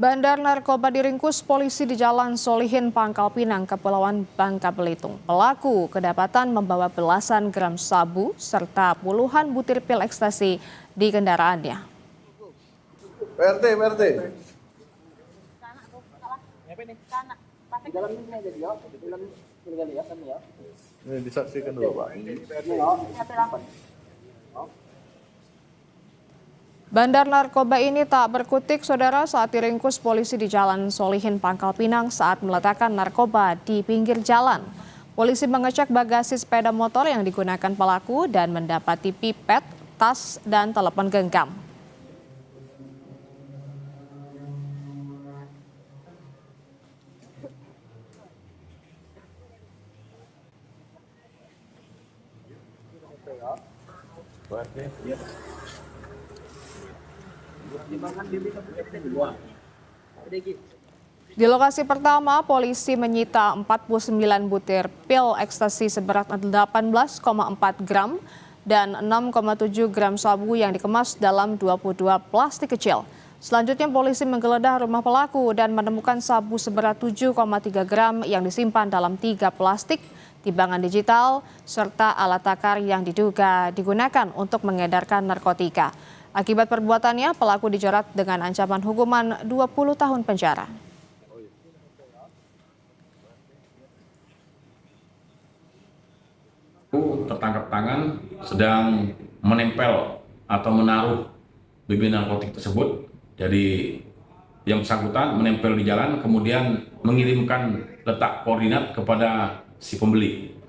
Bandar narkoba diringkus polisi di Jalan Solihin, Pangkal Pinang, Kepulauan Bangka Belitung. Pelaku kedapatan membawa belasan gram sabu serta puluhan butir pil ekstasi di kendaraannya. PRT. Ini disaksikan dulu, Pak. Bandar narkoba ini tak berkutik, saudara, saat diringkus polisi di Jalan Solihin, Pangkal Pinang saat meletakkan narkoba di pinggir jalan. Polisi mengecek bagasi sepeda motor yang digunakan pelaku dan mendapati pipet, tas, dan telepon genggam. Di lokasi pertama, polisi menyita 49 butir pil ekstasi seberat 18,4 gram dan 6,7 gram sabu yang dikemas dalam 22 plastik kecil. Selanjutnya polisi menggeledah rumah pelaku dan menemukan sabu seberat 7,3 gram yang disimpan dalam 3 plastik, timbangan digital, serta alat takar yang diduga digunakan untuk mengedarkan narkotika. Akibat perbuatannya, pelaku dijerat dengan ancaman hukuman 20 tahun penjara. Tertangkap tangan sedang menempel atau menaruh bibit narkotik tersebut. Jadi yang bersangkutan menempel di jalan, kemudian mengirimkan letak koordinat kepada si pembeli.